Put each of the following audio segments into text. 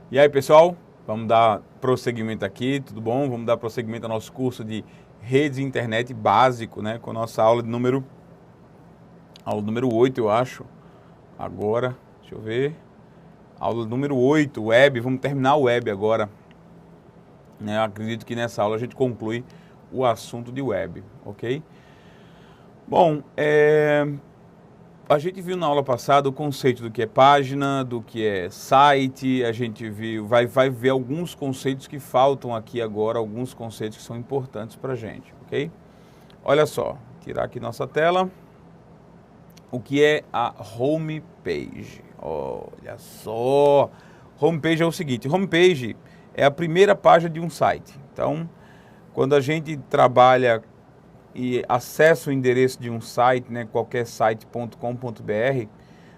E aí, pessoal, vamos dar prosseguimento aqui, tudo bom? Vamos dar prosseguimento ao nosso curso de redes e internet básico, né? Com a nossa aula número 8, eu acho. Agora, deixa eu ver. Aula número 8, web. Vamos terminar o web agora. Eu acredito que nessa aula a gente conclui o assunto de web, ok? Bom, a gente viu na aula passada o conceito do que é página, do que é site, a gente viu, vai ver alguns conceitos que faltam aqui agora, alguns conceitos que são importantes para a gente, ok? Olha só, tirar aqui nossa tela. O que é a home page? Olha só, home page é o seguinte, home page é a primeira página de um site. Então, quando a gente trabalha e acessa o endereço de um site, né, qualquer site.com.br,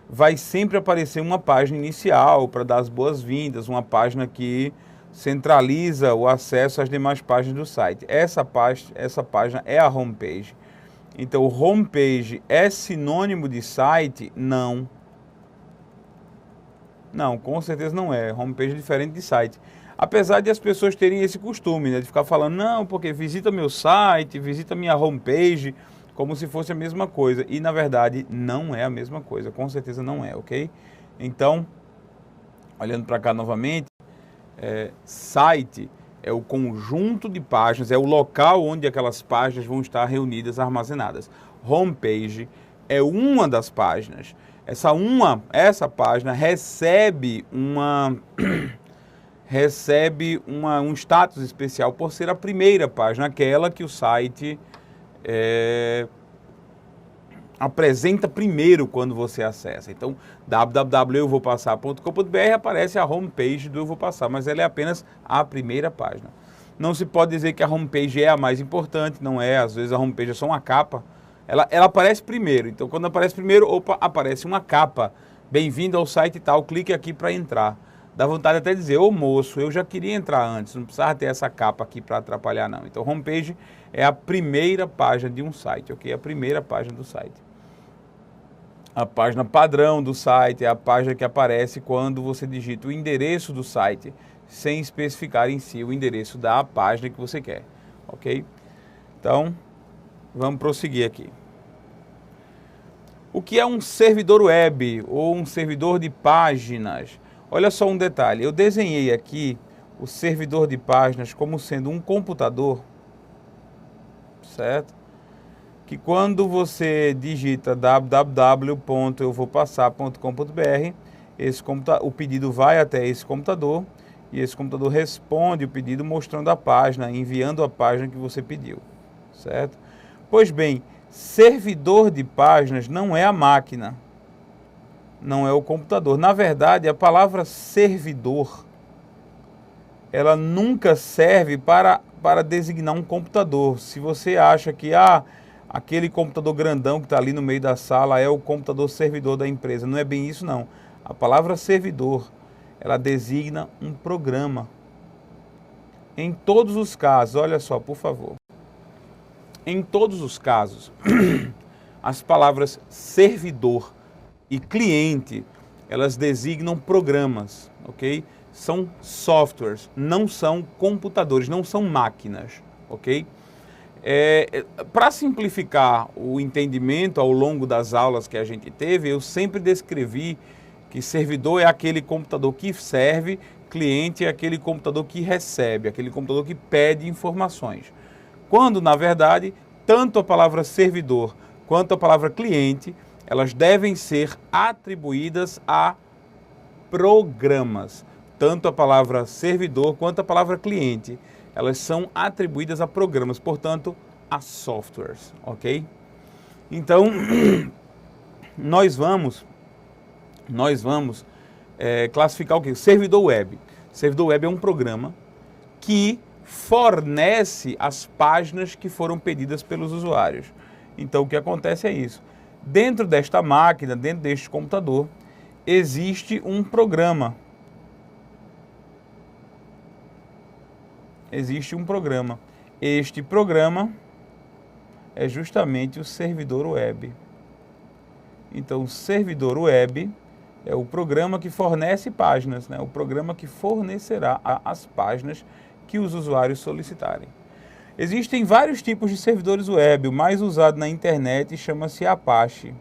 vai sempre aparecer uma página inicial para dar as boas-vindas, uma página que centraliza o acesso às demais páginas do site. Essa página é a homepage. Então, homepage é sinônimo de site? Não. Não, com certeza não é. Homepage é diferente de site. Apesar de as pessoas terem esse costume, né, de ficar falando, não, porque visita meu site, visita minha homepage, como se fosse a mesma coisa. E, na verdade, não é a mesma coisa. Com certeza não é, ok? Então, olhando para cá novamente, site é o conjunto de páginas, é o local onde aquelas páginas vão estar reunidas, armazenadas. Homepage é uma das páginas. Essa página recebe um status especial por ser a primeira página, aquela que o site apresenta primeiro quando você acessa. Então, www.euvopassar.com.br aparece a homepage do Eu Vou Passar, mas ela é apenas a primeira página. Não se pode dizer que a homepage é a mais importante, não é. Às vezes a homepage é só uma capa. Ela aparece primeiro. Então, quando aparece primeiro, aparece uma capa. Bem-vindo ao site tal, clique aqui para entrar. Dá vontade até de dizer, ô moço, eu já queria entrar antes, não precisava ter essa capa aqui para atrapalhar não. Então, homepage é a primeira página de um site, ok? A primeira página do site. A página padrão do site é a página que aparece quando você digita o endereço do site, sem especificar em si o endereço da página que você quer, ok? Então, vamos prosseguir aqui. O que é um servidor web ou um servidor de páginas? Olha só um detalhe, eu desenhei aqui o servidor de páginas como sendo um computador, certo? Que quando você digita www.euvopassar.com.br, o pedido vai até esse computador e esse computador responde o pedido mostrando a página, enviando a página que você pediu, certo? Pois bem, servidor de páginas não é a máquina, não é o computador. Na verdade, a palavra servidor, ela nunca serve para designar um computador. Se você acha que aquele computador grandão que está ali no meio da sala é o computador servidor da empresa, não é bem isso não. A palavra servidor, ela designa um programa. Em todos os casos, olha só, por favor. Em todos os casos, as palavras servidor e cliente, elas designam programas, ok? São softwares, não são computadores, não são máquinas, ok? Para simplificar o entendimento ao longo das aulas que a gente teve, eu sempre descrevi que servidor é aquele computador que serve, cliente é aquele computador que recebe, aquele computador que pede informações. Quando, na verdade, tanto a palavra servidor quanto a palavra cliente, elas devem ser atribuídas a programas. Tanto a palavra servidor quanto a palavra cliente, elas são atribuídas a programas, portanto, a softwares, ok? Então, nós vamos classificar o quê? Servidor web. Servidor web é um programa que fornece as páginas que foram pedidas pelos usuários. Então, o que acontece é isso. Dentro desta máquina, dentro deste computador, existe um programa. Existe um programa. Este programa é justamente o servidor web. Então, o servidor web É o programa que fornece páginas, né? O programa que fornecerá as páginas que os usuários solicitarem. Existem vários tipos de servidores web. O mais usado na internet chama-se Apache.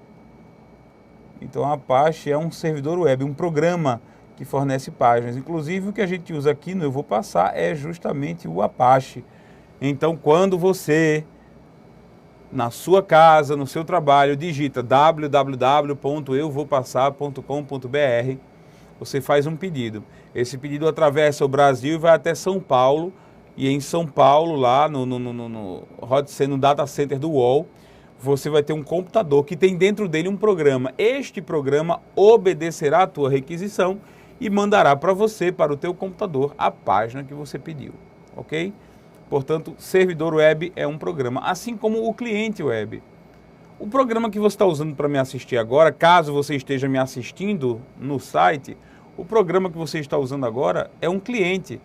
Então, a Apache é um servidor web, um programa que fornece páginas. Inclusive, o que a gente usa aqui no Eu Vou Passar é justamente o Apache. Então, quando você, na sua casa, no seu trabalho, digita www.euvopassar.com.br, você faz um pedido. Esse pedido atravessa o Brasil e vai até São Paulo. E em São Paulo, lá no data center do UOL, você vai ter um computador que tem dentro dele um programa. Este programa obedecerá à tua requisição e mandará para você, para o teu computador, a página que você pediu, ok? Portanto, servidor web é um programa, assim como o cliente web. O programa que você está usando para me assistir agora, caso você esteja me assistindo no site, o programa que você está usando agora é um cliente.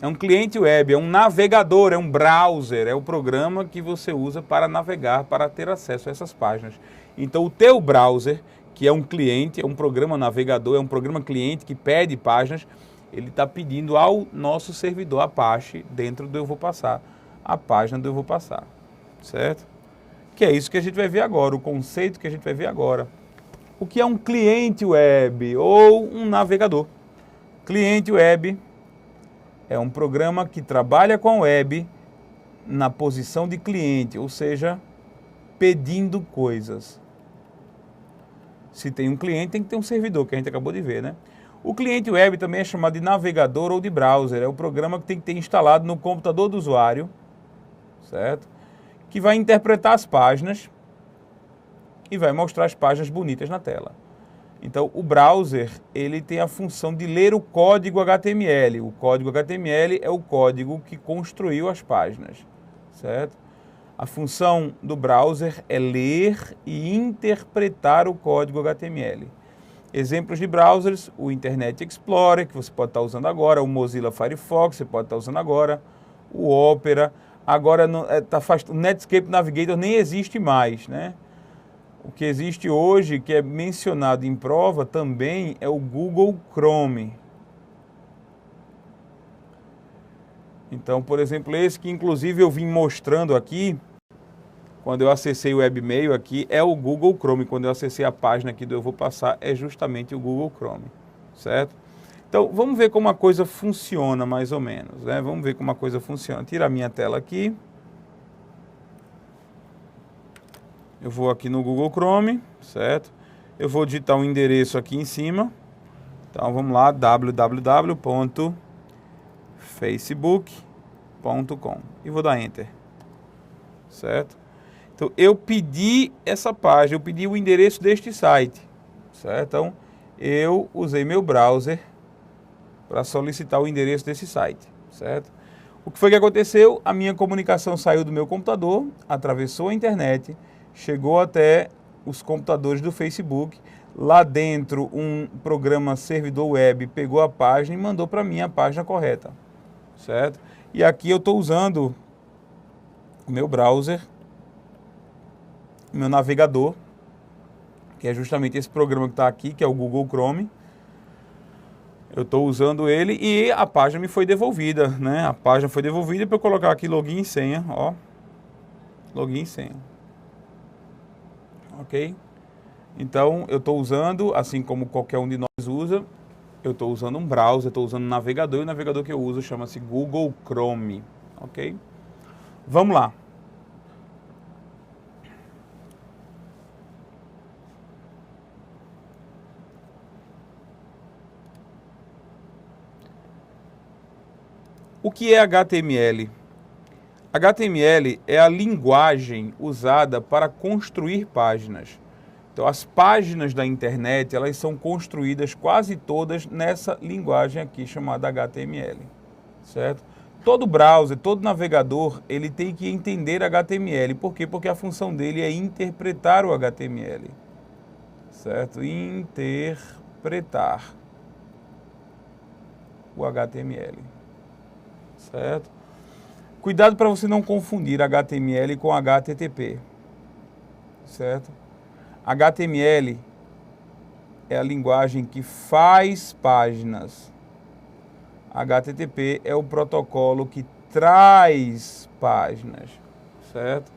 É um cliente web, é um navegador, é um browser, é o programa que você usa para navegar, para ter acesso a essas páginas. Então, o teu browser, que é um cliente, é um programa navegador, é um programa cliente que pede páginas, ele está pedindo ao nosso servidor Apache, dentro do Eu Vou Passar, a página do Eu Vou Passar, certo? Que é isso que a gente vai ver agora, o conceito que a gente vai ver agora. O que é um cliente web ou um navegador? Cliente web é um programa que trabalha com a web na posição de cliente, ou seja, pedindo coisas. Se tem um cliente, tem que ter um servidor, que a gente acabou de ver, né? O cliente web também é chamado de navegador ou de browser. É o programa que tem que ter instalado no computador do usuário, certo? Que vai interpretar as páginas e vai mostrar as páginas bonitas na tela. Então, o browser, ele tem a função de ler o código HTML. O código HTML é o código que construiu as páginas, certo? A função do browser é ler e interpretar o código HTML. Exemplos de browsers, o Internet Explorer, que você pode estar usando agora, o Mozilla Firefox, você pode estar usando agora, o Opera. Agora, o Netscape Navigator nem existe mais, né? O que existe hoje, que é mencionado em prova também, é o Google Chrome. Então, por exemplo, esse que inclusive eu vim mostrando aqui, quando eu acessei o webmail aqui, é o Google Chrome. Quando eu acessei a página aqui do Eu Vou Passar, é justamente o Google Chrome, certo? Então, vamos ver como a coisa funciona mais ou menos, né? Vamos ver como a coisa funciona. Tira a minha tela aqui. Eu vou aqui no Google Chrome, certo? Eu vou digitar um endereço aqui em cima. Então, vamos lá, www.facebook.com e vou dar Enter, certo? Então, eu pedi essa página, eu pedi o endereço deste site, certo? Então, eu usei meu browser para solicitar o endereço desse site, certo? O que foi que aconteceu? A minha comunicação saiu do meu computador, atravessou a internet, chegou até os computadores do Facebook. Lá dentro, um programa servidor web pegou a página e mandou para mim a página correta, certo? E aqui eu estou usando o meu browser, o meu navegador, que é justamente esse programa que está aqui, que é o Google Chrome. Eu estou usando ele e a página me foi devolvida, né? A página foi devolvida para eu colocar aqui login e senha, ó. Login e senha. Ok? Então, eu estou usando, assim como qualquer um de nós usa, eu estou usando um browser, estou usando um navegador, e o navegador que eu uso chama-se Google Chrome, ok? Vamos lá. O que é HTML? HTML é a linguagem usada para construir páginas. Então, as páginas da internet, elas são construídas quase todas nessa linguagem aqui chamada HTML, certo? Todo browser, todo navegador, ele tem que entender HTML. Por quê? Porque a função dele é interpretar o HTML, certo? Interpretar o HTML, certo? Cuidado para você não confundir HTML com HTTP, certo? HTML é a linguagem que faz páginas. HTTP é o protocolo que traz páginas, certo?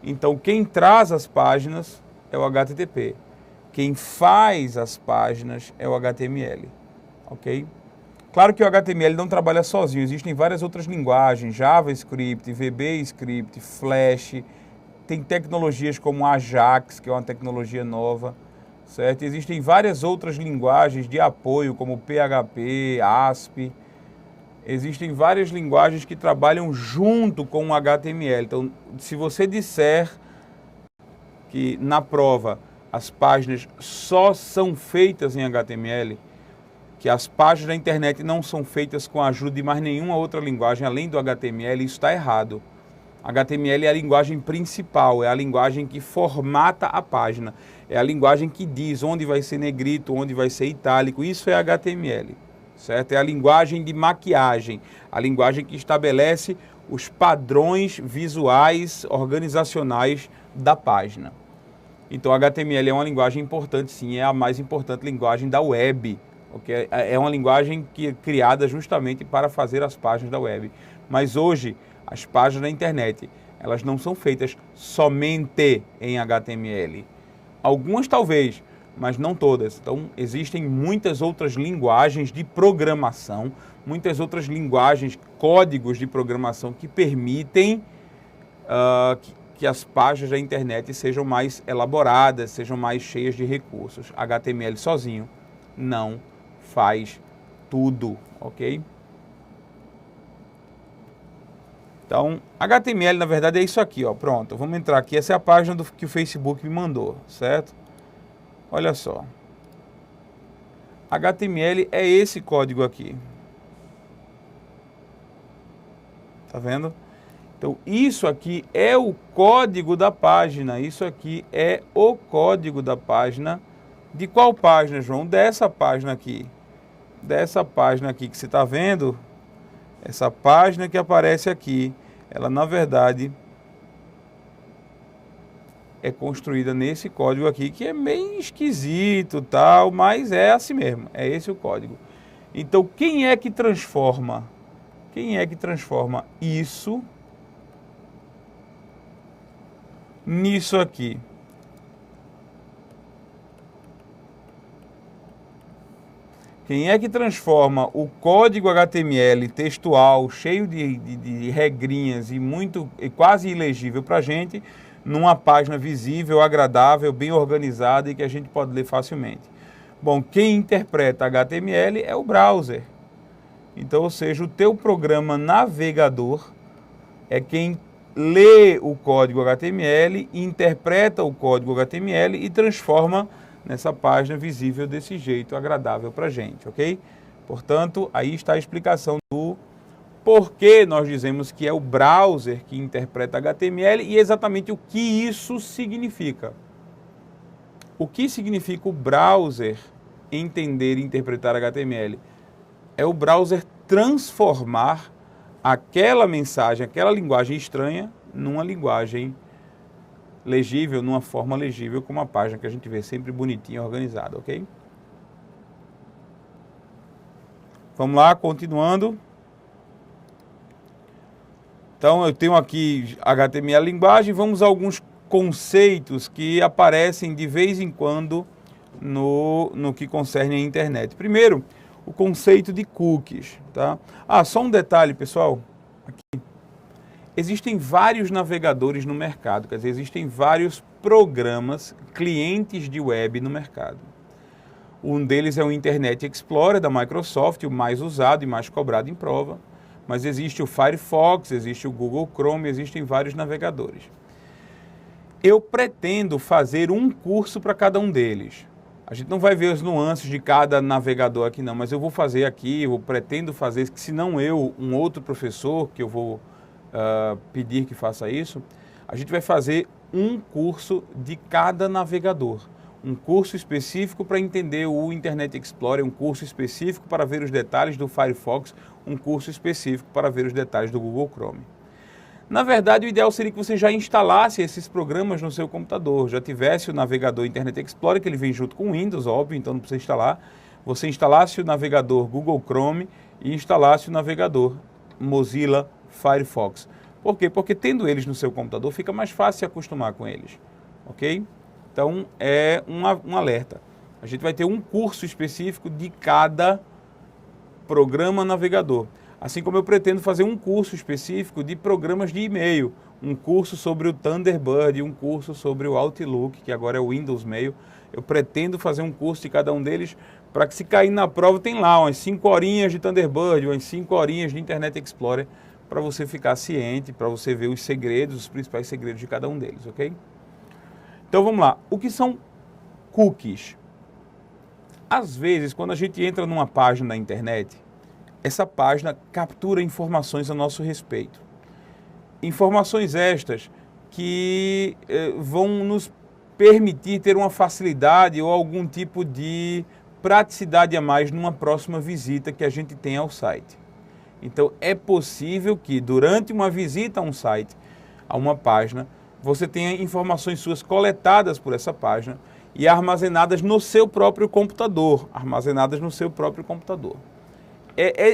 Então, quem traz as páginas é o HTTP. Quem faz as páginas é o HTML, ok? Claro que o HTML não trabalha sozinho, existem várias outras linguagens, JavaScript, VBScript, Flash, tem tecnologias como Ajax, que é uma tecnologia nova, certo? Existem várias outras linguagens de apoio, como PHP, ASP. Existem várias linguagens que trabalham junto com o HTML. Então, se você disser que na prova as páginas só são feitas em HTML, que as páginas da internet não são feitas com a ajuda de mais nenhuma outra linguagem além do HTML, isso está errado. HTML é a linguagem principal, é a linguagem que formata a página, é a linguagem que diz onde vai ser negrito, onde vai ser itálico, isso é HTML, certo? É a linguagem de maquiagem, a linguagem que estabelece os padrões visuais organizacionais da página. Então, HTML é uma linguagem importante, sim, é a mais importante linguagem da web, okay? É uma linguagem que é criada justamente para fazer as páginas da web. Mas hoje, as páginas da internet, elas não são feitas somente em HTML. Algumas talvez, mas não todas. Então, existem muitas outras linguagens de programação, muitas outras linguagens, códigos de programação que permitem que as páginas da internet sejam mais elaboradas, sejam mais cheias de recursos. HTML sozinho não faz tudo, ok? Então, HTML, na verdade, é isso aqui, ó. Pronto, vamos entrar aqui. Essa é a página que o Facebook me mandou, certo? Olha só. HTML é esse código aqui. Tá vendo? Então, isso aqui é o código da página. Isso aqui é o código da página. De qual página, João? Dessa página aqui. Dessa página aqui que você está vendo. Essa página que aparece aqui, ela na verdade é construída nesse código aqui, que é meio esquisito, tal, mas é assim mesmo, é esse o código. Então, quem é que transforma? Quem é que transforma isso nisso aqui? Quem é que transforma o código HTML textual, cheio de regrinhas e quase ilegível para a gente, numa página visível, agradável, bem organizada e que a gente pode ler facilmente? Bom, quem interpreta HTML é o browser. Então, ou seja, o teu programa navegador é quem lê o código HTML, interpreta o código HTML e transforma nessa página visível desse jeito, agradável para a gente, ok? Portanto, aí está a explicação do porquê nós dizemos que é o browser que interpreta HTML e exatamente o que isso significa. O que significa o browser entender e interpretar HTML? É o browser transformar aquela mensagem, aquela linguagem estranha, numa linguagem legível, numa forma legível, como a página que a gente vê sempre bonitinha, organizada, ok? Vamos lá, continuando. Então, eu tenho aqui HTML linguagem, vamos a alguns conceitos que aparecem de vez em quando no que concerne a internet. Primeiro, o conceito de cookies, tá? Só um detalhe, pessoal, aqui. Existem vários navegadores no mercado, quer dizer, existem vários programas, clientes de web no mercado. Um deles é o Internet Explorer da Microsoft, o mais usado e mais cobrado em prova, mas existe o Firefox, existe o Google Chrome, existem vários navegadores. Eu pretendo fazer um curso para cada um deles. A gente não vai ver as nuances de cada navegador aqui não, mas eu vou fazer aqui, eu pretendo fazer, que se não eu, um outro professor que eu vou pedir que faça isso, a gente vai fazer um curso de cada navegador. Um curso específico para entender o Internet Explorer, um curso específico para ver os detalhes do Firefox, um curso específico para ver os detalhes do Google Chrome. Na verdade, o ideal seria que você já instalasse esses programas no seu computador, já tivesse o navegador Internet Explorer, que ele vem junto com o Windows, óbvio, então não precisa instalar. Você instalasse o navegador Google Chrome e instalasse o navegador Mozilla Firefox. Por quê? Porque tendo eles no seu computador, fica mais fácil se acostumar com eles, ok? Então, é um alerta. A gente vai ter um curso específico de cada programa navegador. Assim como eu pretendo fazer um curso específico de programas de e-mail, um curso sobre o Thunderbird, um curso sobre o Outlook, que agora é o Windows Mail. Eu pretendo fazer um curso de cada um deles para que, se cair na prova, tem lá umas 5 horinhas de Thunderbird, umas 5 horinhas de Internet Explorer, para você ficar ciente, para você ver os segredos, os principais segredos de cada um deles, ok? Então vamos lá. O que são cookies? Às vezes, quando a gente entra numa página da internet, essa página captura informações a nosso respeito. Informações estas que vão nos permitir ter uma facilidade ou algum tipo de praticidade a mais numa próxima visita que a gente tem ao site. Então, é possível que durante uma visita a um site, a uma página, você tenha informações suas coletadas por essa página e armazenadas no seu próprio computador.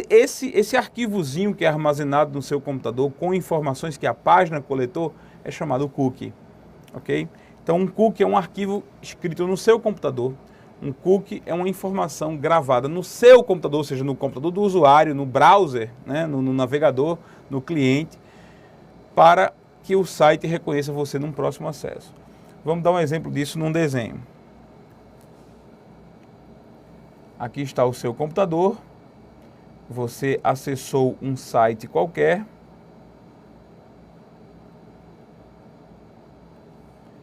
Esse arquivozinho que é armazenado no seu computador com informações que a página coletou é chamado cookie, ok? Então, um cookie é um arquivo escrito no seu computador. Um cookie é uma informação gravada no seu computador, ou seja, no computador do usuário, no browser, né, no navegador, no cliente, para que o site reconheça você num próximo acesso. Vamos dar um exemplo disso num desenho. Aqui está o seu computador. Você acessou um site qualquer.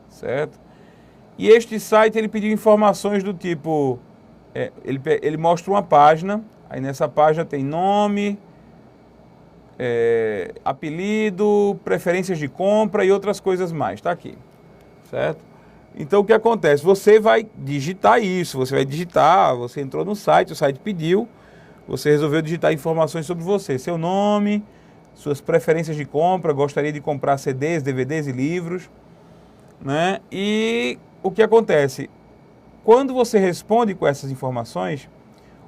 Certo? E este site ele pediu informações do tipo, ele mostra uma página, aí nessa página tem nome, apelido, preferências de compra e outras coisas mais, tá aqui, certo? Então o que acontece? Você vai digitar isso, você entrou no site, o site pediu, você resolveu digitar informações sobre você, seu nome, suas preferências de compra, gostaria de comprar CDs, DVDs e livros, né? E o que acontece? Quando você responde com essas informações,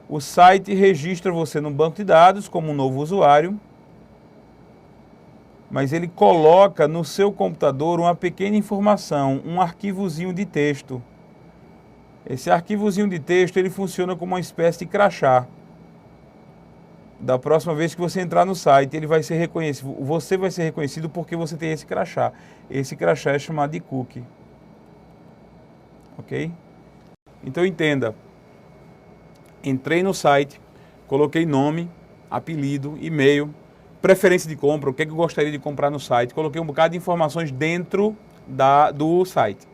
o site registra você no banco de dados como um novo usuário, mas ele coloca no seu computador uma pequena informação, um arquivozinho de texto. Esse arquivozinho de texto ele funciona como uma espécie de crachá. Da próxima vez que você entrar no site, ele vai ser reconhecido, você vai ser reconhecido porque você tem esse crachá. Esse crachá é chamado de cookie. Ok? Então entenda, entrei no site, coloquei nome, apelido, e-mail, preferência de compra, o que eu gostaria de comprar no site, coloquei um bocado de informações dentro do site.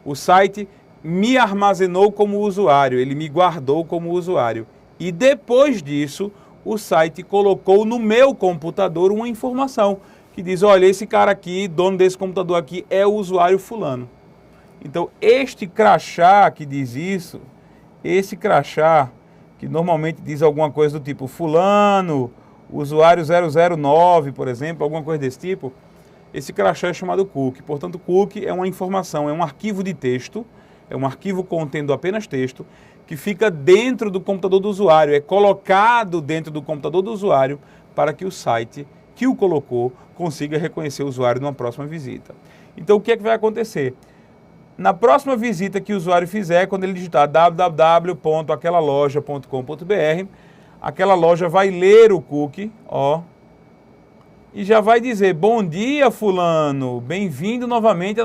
O site me armazenou como usuário, ele me guardou como usuário. E depois disso, o site colocou no meu computador uma informação que diz, olha, esse cara aqui, dono desse computador aqui, é o usuário fulano. Então, este crachá que diz isso, esse crachá que normalmente diz alguma coisa do tipo fulano, usuário 009, por exemplo, alguma coisa desse tipo, esse crachá é chamado cookie. Portanto, cookie é uma informação, é um arquivo de texto, é um arquivo contendo apenas texto, que fica dentro do computador do usuário, é colocado dentro do computador do usuário para que o site que o colocou consiga reconhecer o usuário numa próxima visita. Então, o que é que vai acontecer? Na próxima visita que o usuário fizer, quando ele digitar www.aquelaloja.com.br, aquela loja vai ler o cookie, ó, e já vai dizer, bom dia fulano, bem-vindo novamente à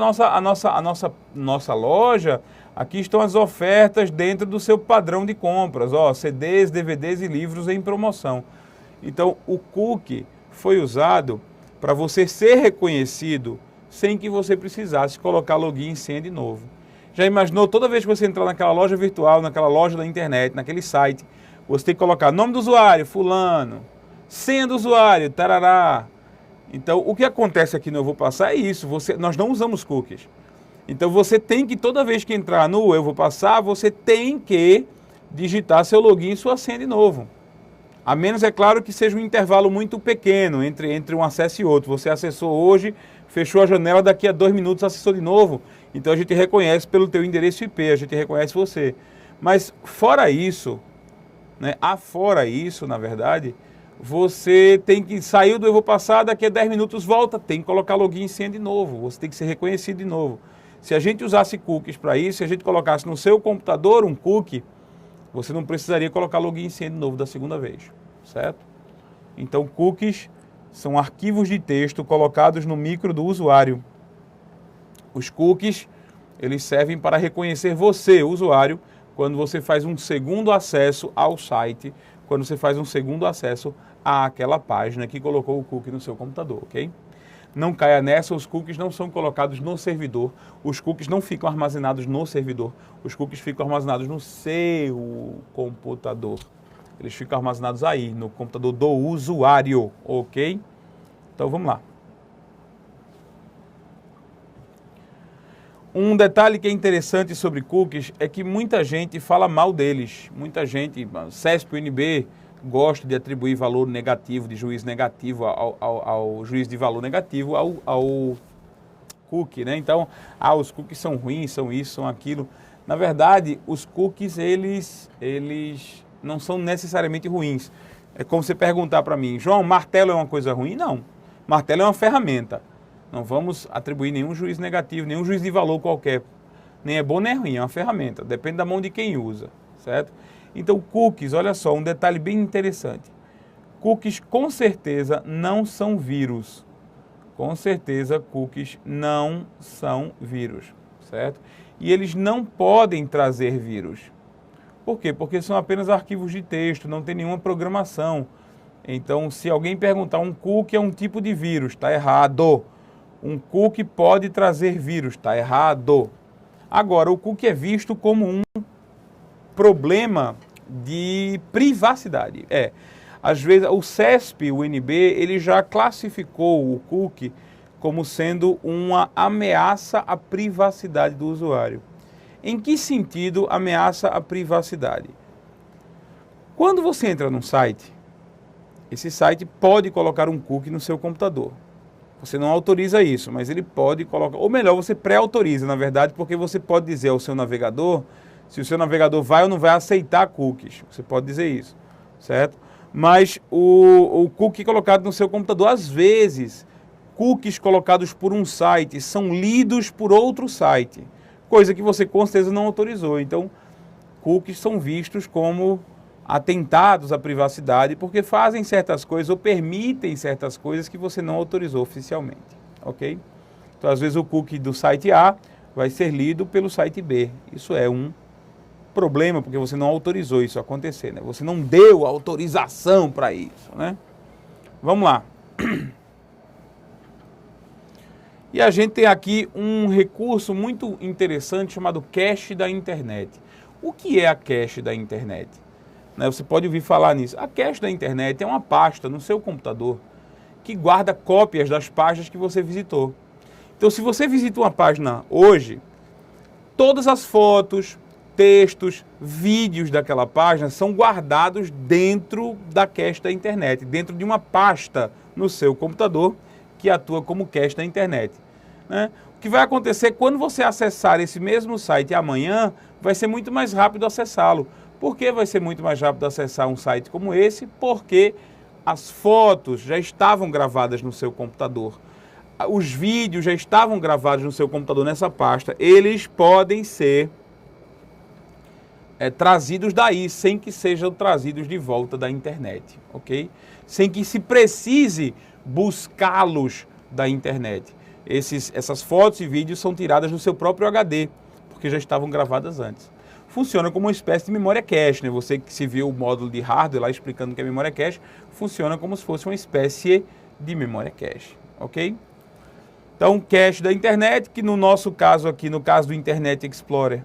nossa loja, aqui estão as ofertas dentro do seu padrão de compras, ó, CDs, DVDs e livros em promoção. Então, o cookie foi usado para você ser reconhecido sem que você precisasse colocar login e senha de novo. Já imaginou, toda vez que você entrar naquela loja virtual, naquela loja da internet, naquele site, você tem que colocar nome do usuário, fulano, senha do usuário, tarará. Então, o que acontece aqui no Eu Vou Passar é isso, nós não usamos cookies. Então, você tem que, toda vez que entrar no Eu Vou Passar, você tem que digitar seu login e sua senha de novo. A menos, é claro, que seja um intervalo muito pequeno entre um acesso e outro. Você acessou hoje, fechou a janela, daqui a 2 minutos acessou de novo. Então a gente reconhece pelo teu endereço IP, a gente reconhece você. Mas fora isso, né, afora isso, na verdade, você tem que sair do eu vou passar, daqui a 10 minutos volta, tem que colocar login e senha de novo, você tem que ser reconhecido de novo. Se a gente usasse cookies para isso, se a gente colocasse no seu computador um cookie, você não precisaria colocar login e senha de novo da segunda vez, certo? Então, cookies são arquivos de texto colocados no micro do usuário. Os cookies, eles servem para reconhecer você, usuário, quando você faz um segundo acesso ao site, quando você faz um segundo acesso àquela página que colocou o cookie no seu computador, ok? Não caia nessa, os cookies não são colocados no servidor, os cookies não ficam armazenados no servidor, os cookies ficam armazenados no seu computador. Eles ficam armazenados aí, no computador do usuário, ok? Então vamos lá. Um detalhe que é interessante sobre cookies é que muita gente fala mal deles. Muita gente, CESP, UNB, gosta de atribuir valor negativo, de juízo negativo ao juízo de valor negativo ao cookie, né? Então, os cookies são ruins, são isso, são aquilo. Na verdade, os cookies, eles não são necessariamente ruins. É como você perguntar para mim, João, martelo é uma coisa ruim? Não. Martelo é uma ferramenta. Não vamos atribuir nenhum juízo negativo, nenhum juízo de valor qualquer. Nem é bom nem é ruim, é uma ferramenta. Depende da mão de quem usa, certo? Então, cookies, olha só, um detalhe bem interessante. Cookies, com certeza, não são vírus. Com certeza, cookies não são vírus, certo? E eles não podem trazer vírus. Por quê? Porque são apenas arquivos de texto, não tem nenhuma programação. Então, se alguém perguntar, um cookie é um tipo de vírus, está errado. Um cookie pode trazer vírus, está errado. Agora, o cookie é visto como um problema de privacidade. Às vezes, o CESP, o UNB, ele já classificou o cookie como sendo uma ameaça à privacidade do usuário. Em que sentido ameaça a privacidade? Quando você entra num site, esse site pode colocar um cookie no seu computador. Você não autoriza isso, mas ele pode colocar, ou melhor, você pré-autoriza, na verdade, porque você pode dizer ao seu navegador, se o seu navegador vai ou não vai aceitar cookies. Você pode dizer isso, certo? Mas o cookie colocado no seu computador, às vezes, cookies colocados por um site são lidos por outro site, coisa que você com certeza não autorizou. Então, cookies são vistos como atentados à privacidade porque fazem certas coisas ou permitem certas coisas que você não autorizou oficialmente, ok? Então, às vezes, o cookie do site A vai ser lido pelo site B. Isso é um problema porque você não autorizou isso acontecer, né? Você não deu autorização para isso, né? Vamos lá. E a gente tem aqui um recurso muito interessante chamado cache da internet. O que é a cache da internet? Você pode ouvir falar nisso. A cache da internet é uma pasta no seu computador que guarda cópias das páginas que você visitou. Então, se você visita uma página hoje, todas as fotos, textos, vídeos daquela página são guardados dentro da cache da internet, dentro de uma pasta no seu computador que atua como cache da internet, né? O que vai acontecer quando você acessar esse mesmo site amanhã, vai ser muito mais rápido acessá-lo. Por que vai ser muito mais rápido acessar um site como esse? Porque as fotos já estavam gravadas no seu computador. Os vídeos já estavam gravados no seu computador nessa pasta. Eles podem ser trazidos daí, sem que sejam trazidos de volta da internet, ok? Sem que se precise buscá-los da internet. Essas fotos e vídeos são tiradas do seu próprio HD, porque já estavam gravadas antes. Funciona como uma espécie de memória cache, né? Você que se viu o módulo de hardware lá explicando o que é memória cache, funciona como se fosse uma espécie de memória cache, ok? Então, cache da internet, que no nosso caso aqui, no caso do Internet Explorer,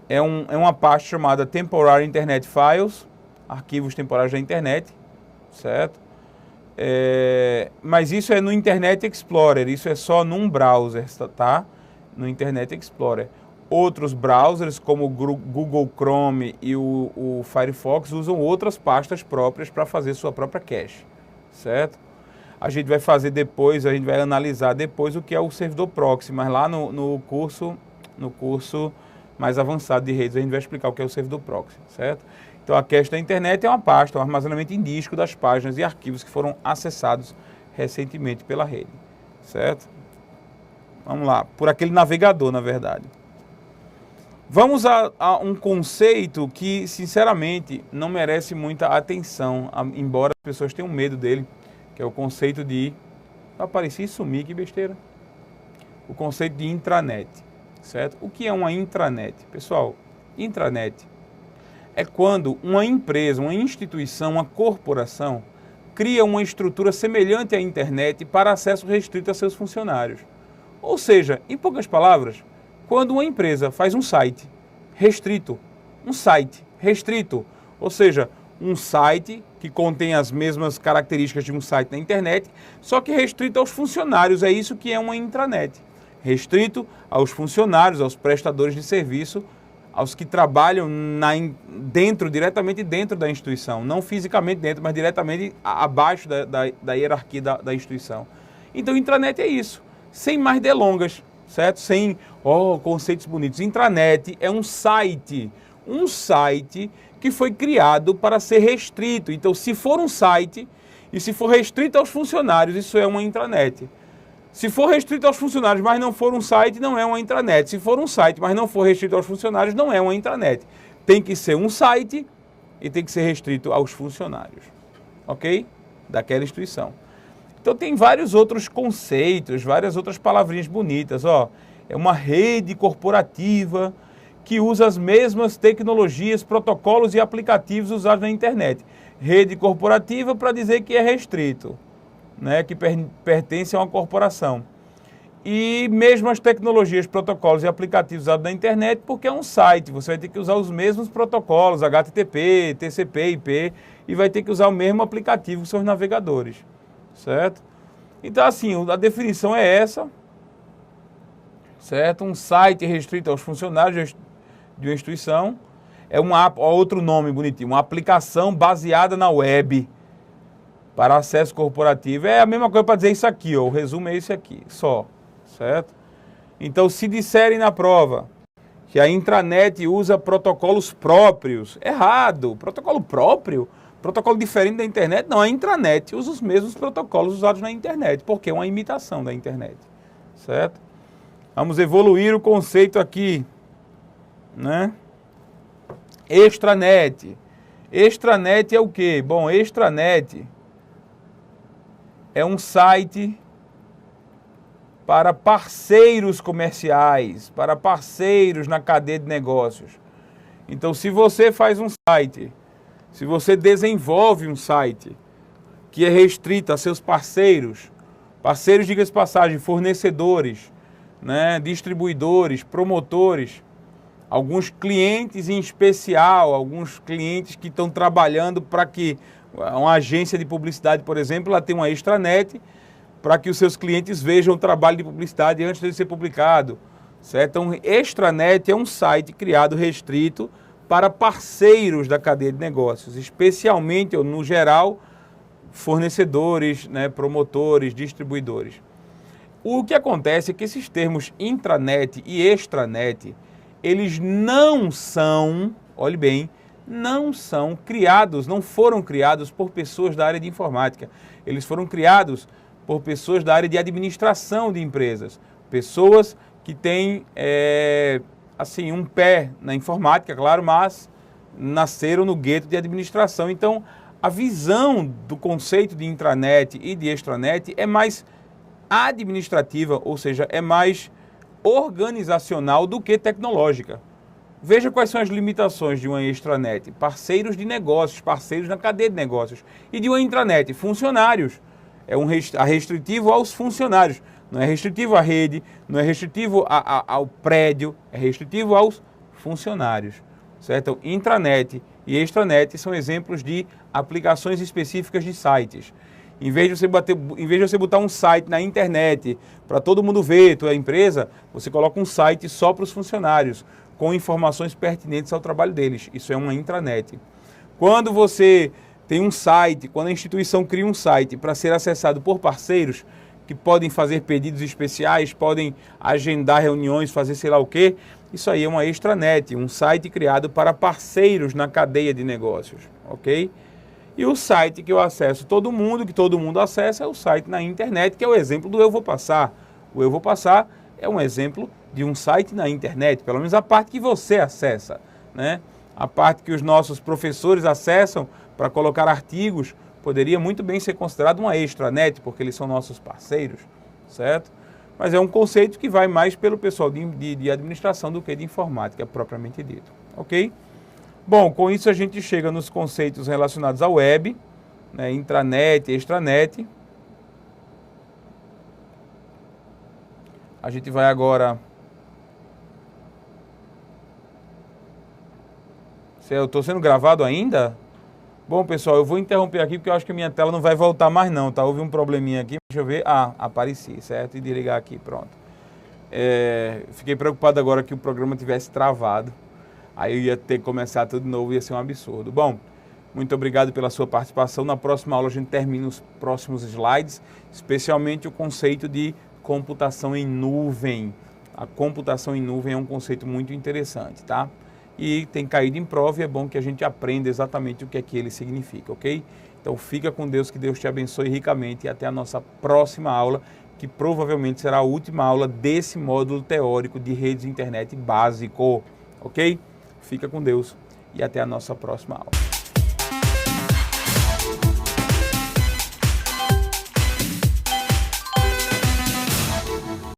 é uma pasta chamada Temporary Internet Files, arquivos temporários da internet, certo? Mas isso é no Internet Explorer, isso é só num browser, tá? No Internet Explorer. Outros browsers, como o Google Chrome e o Firefox, usam outras pastas próprias para fazer sua própria cache, certo? A gente vai fazer depois, a gente vai analisar depois o que é o servidor proxy, mas lá no curso mais avançado de redes a gente vai explicar o que é o servidor proxy, certo? Então a cache da internet é uma pasta, um armazenamento em disco das páginas e arquivos que foram acessados recentemente pela rede, certo? Vamos lá, por aquele navegador, na verdade. Vamos a um conceito que, sinceramente, não merece muita atenção, embora as pessoas tenham medo dele, que é o conceito de... Apareci e sumi, que besteira. O conceito de intranet, certo? O que é uma intranet? Pessoal, intranet é quando uma empresa, uma instituição, uma corporação cria uma estrutura semelhante à internet para acesso restrito a seus funcionários. Ou seja, em poucas palavras, quando uma empresa faz um site restrito, ou seja, um site que contém as mesmas características de um site na internet, só que restrito aos funcionários, é isso que é uma intranet. Restrito aos funcionários, aos prestadores de serviço, aos que trabalham diretamente dentro da instituição, não fisicamente dentro, mas diretamente abaixo da hierarquia da instituição. Então, intranet é isso, sem mais delongas, certo? Sem conceitos bonitos. Intranet é um site que foi criado para ser restrito. Então, se for um site e se for restrito aos funcionários, isso é uma intranet. Se for restrito aos funcionários, mas não for um site, não é uma intranet. Se for um site, mas não for restrito aos funcionários, não é uma intranet. Tem que ser um site e tem que ser restrito aos funcionários, ok? Daquela instituição. Então tem vários outros conceitos, várias outras palavrinhas bonitas, ó. É uma rede corporativa que usa as mesmas tecnologias, protocolos e aplicativos usados na internet. Rede corporativa para dizer que é restrito, né, que pertence a uma corporação. E mesmo as tecnologias, protocolos e aplicativos usados na internet, porque é um site, você vai ter que usar os mesmos protocolos, HTTP, TCP, IP, e vai ter que usar o mesmo aplicativo que são os navegadores, certo? Então, assim, a definição é essa, certo? Um site restrito aos funcionários de uma instituição é outro nome bonitinho, uma aplicação baseada na web, para acesso corporativo. É a mesma coisa para dizer isso aqui, ó. O resumo é esse aqui, só, certo? Então, se disserem na prova que a intranet usa protocolos próprios, errado. Protocolo próprio? Protocolo diferente da internet? Não, a intranet usa os mesmos protocolos usados na internet, porque é uma imitação da internet, certo? Vamos evoluir o conceito aqui, né? Extranet. Extranet é o quê? Bom, extranet é um site para parceiros comerciais, para parceiros na cadeia de negócios. Então, se você faz um site, se você desenvolve um site que é restrito a seus parceiros, diga-se de passagem, fornecedores, né, distribuidores, promotores, alguns clientes em especial, alguns clientes que estão trabalhando para que uma agência de publicidade, por exemplo, ela tem uma extranet para que os seus clientes vejam o trabalho de publicidade antes de ser publicado, certo? Então, extranet é um site criado restrito para parceiros da cadeia de negócios, especialmente, ou no geral, fornecedores, né, promotores, distribuidores. O que acontece é que esses termos intranet e extranet, eles não são, olhe bem, não foram criados por pessoas da área de informática. Eles foram criados por pessoas da área de administração de empresas. Pessoas que têm, assim, um pé na informática, claro, mas nasceram no gueto de administração. Então, a visão do conceito de intranet e de extranet é mais administrativa, ou seja, é mais organizacional do que tecnológica. Veja quais são as limitações de uma extranet. Parceiros de negócios, parceiros na cadeia de negócios. E de uma intranet, funcionários. É restritivo aos funcionários. Não é restritivo à rede, não é restritivo ao prédio, é restritivo aos funcionários. Certo? Então, intranet e extranet são exemplos de aplicações específicas de sites. Em vez de você botar um site na internet para todo mundo ver, tua empresa, você coloca um site só para os funcionários, com informações pertinentes ao trabalho deles. Isso é uma intranet. Quando você tem um site, quando a instituição cria um site para ser acessado por parceiros, que podem fazer pedidos especiais, podem agendar reuniões, fazer sei lá o quê, isso aí é uma extranet, um site criado para parceiros na cadeia de negócios, ok? E o site que eu acesso todo mundo, que todo mundo acessa, é o site na internet, que é o exemplo do Eu Vou Passar. O Eu Vou Passar é um exemplo de um site na internet, pelo menos a parte que você acessa, né? A parte que os nossos professores acessam para colocar artigos, poderia muito bem ser considerado uma extranet, porque eles são nossos parceiros, certo? Mas é um conceito que vai mais pelo pessoal de administração do que de informática, propriamente dito, ok? Bom, com isso a gente chega nos conceitos relacionados à web, né, intranet, extranet. A gente vai agora... Eu estou sendo gravado ainda? Bom, pessoal, eu vou interromper aqui porque eu acho que a minha tela não vai voltar mais não, tá? Houve um probleminha aqui, deixa eu ver. Ah, apareci, certo? E desligar aqui, pronto. Fiquei preocupado agora que o programa tivesse travado. Aí eu ia ter que começar tudo de novo, ia ser um absurdo. Bom, muito obrigado pela sua participação. Na próxima aula a gente termina os próximos slides, especialmente o conceito de computação em nuvem. A computação em nuvem é um conceito muito interessante, tá? E tem caído em prova e é bom que a gente aprenda exatamente o que é que ele significa, ok? Então fica com Deus, que Deus te abençoe ricamente e até a nossa próxima aula, que provavelmente será a última aula desse módulo teórico de redes de internet básico, ok? Fica com Deus e até a nossa próxima aula.